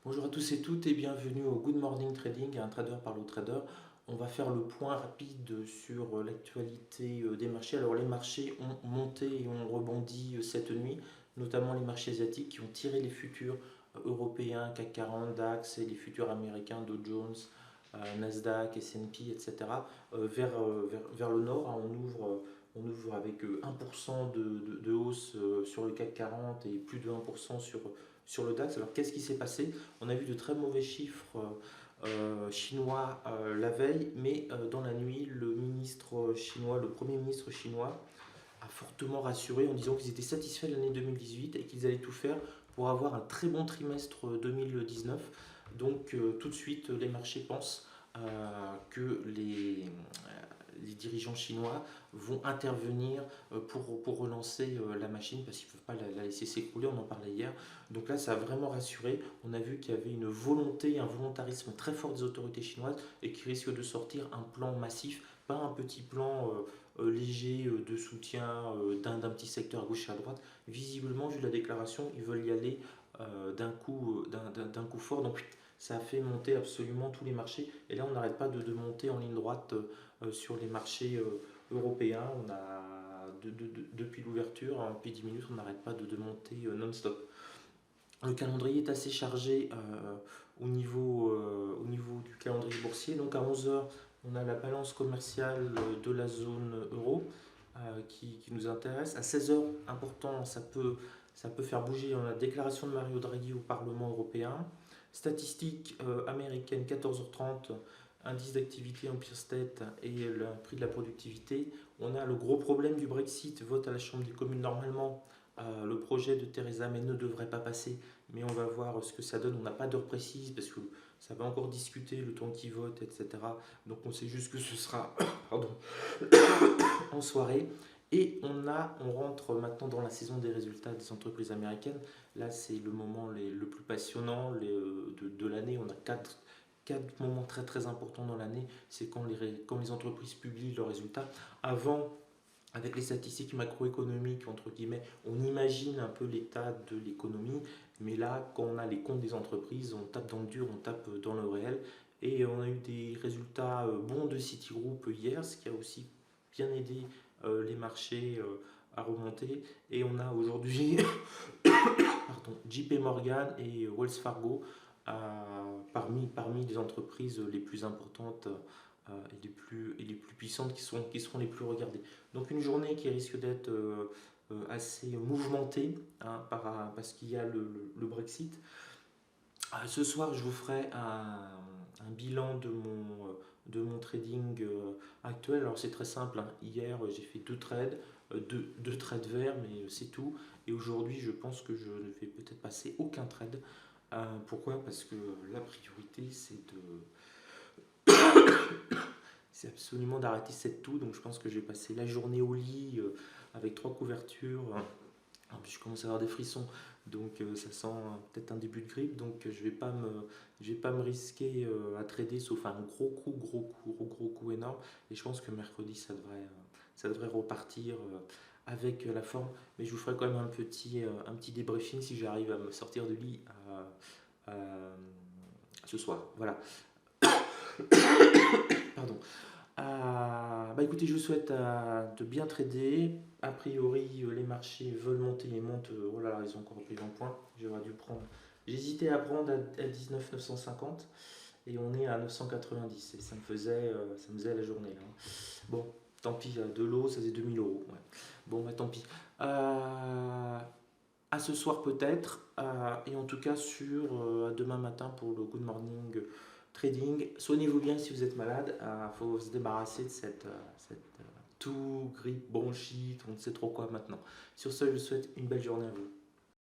Bonjour à tous et toutes et bienvenue au Good Morning Trading, un trader parle au trader. On va faire le point rapide sur l'actualité des marchés. Alors les marchés ont monté et ont rebondi cette nuit, notamment les marchés asiatiques qui ont tiré les futurs européens, CAC 40, DAX et les futurs américains, Dow Jones, Nasdaq, S&P, etc. Vers le nord. On ouvre avec 1% de hausse sur le CAC 40 et plus de 1% sur le DAX. Alors qu'est-ce qui s'est passé? On a vu de très mauvais chiffres chinois la veille, mais dans la nuit, le Premier ministre chinois a fortement rassuré en disant qu'ils étaient satisfaits de l'année 2018 et qu'ils allaient tout faire pour avoir un très bon trimestre 2019. Donc tout de suite, les marchés pensent que les dirigeants chinois vont intervenir pour relancer la machine parce qu'ils ne peuvent pas la laisser s'écrouler, on en parlait hier. Donc là, ça a vraiment rassuré. On a vu qu'il y avait une volonté, un volontarisme très fort des autorités chinoises et qui risque de sortir un plan massif, pas un petit plan léger de soutien d'un petit secteur à gauche et à droite. Visiblement, vu la déclaration, ils veulent y aller d'un coup fort. Donc ça a fait monter absolument tous les marchés. Et là, on n'arrête pas de monter en ligne droite sur les marchés européens. Depuis l'ouverture, depuis 10 minutes, on n'arrête pas de monter non-stop. Le calendrier est assez chargé au niveau du calendrier boursier. Donc à 11 heures, on a la balance commerciale de la zone euro qui nous intéresse. À 16 heures, important, ça peut faire bouger la déclaration de Mario Draghi au Parlement européen. Statistiques américaines, 14h30, indice d'activité Empire State et le prix de la productivité. On a le gros problème du Brexit, vote à la Chambre des communes normalement. Le projet de Theresa May ne devrait pas passer, mais on va voir ce que ça donne. On n'a pas d'heure précise parce que ça va encore discuter le temps qu'ils votent, etc. Donc on sait juste que ce sera pardon, en soirée. Et on rentre maintenant dans la saison des résultats des entreprises américaines. Là, c'est le moment le plus passionnant de l'année. On a quatre moments très très importants dans l'année. C'est quand les entreprises publient leurs résultats. Avant, avec les statistiques macroéconomiques, entre guillemets, on imagine un peu l'état de l'économie, mais là, quand on a les comptes des entreprises, on tape dans le dur, on tape dans le réel, et on a eu des résultats bons de Citigroup hier, ce qui a aussi bien aidé les marchés à remonter, et on a aujourd'hui JP Morgan et Wells Fargo parmi les entreprises les plus importantes et les plus puissantes qui seront les plus regardées. Donc une journée qui risque d'être assez mouvementée parce qu'il y a le Brexit. Ce soir, je vous ferai un bilan de mon trading actuel. Alors c'est très simple, hein. Hier, j'ai fait deux trades verts, mais c'est tout. Et aujourd'hui, je pense que je ne vais peut-être passer aucun trade. Pourquoi? Parce que la priorité, c'est absolument d'arrêter cette toux. Donc je pense que je vais passer la journée au lit avec trois couvertures. En plus, je commence à avoir des frissons, donc ça sent peut-être un début de grippe. Donc je vais pas me risquer à trader, sauf un gros coup énorme. Et je pense que mercredi, ça devrait repartir avec la forme. Mais je vous ferai quand même un petit débriefing si j'arrive à me sortir du lit ce soir. Voilà. Pardon. Bah écoutez, je vous souhaite de bien trader. A priori, les marchés veulent monter et montent. Oh là là, ils ont encore pris 20 points. J'aurais dû prendre. J'hésitais à prendre à 19 950 et on est à 990. Et ça me faisait la journée là. Bon, tant pis, de l'eau, ça faisait 2000 euros. Ouais. Bon, bah tant pis. À ce soir peut-être. Et en tout cas, demain matin pour le Good Morning Trading. Soignez-vous bien si vous êtes malade. Il faut se débarrasser de cette toux, grippe, bronchite, on ne sait trop quoi maintenant. Sur ce, je vous souhaite une belle journée à vous.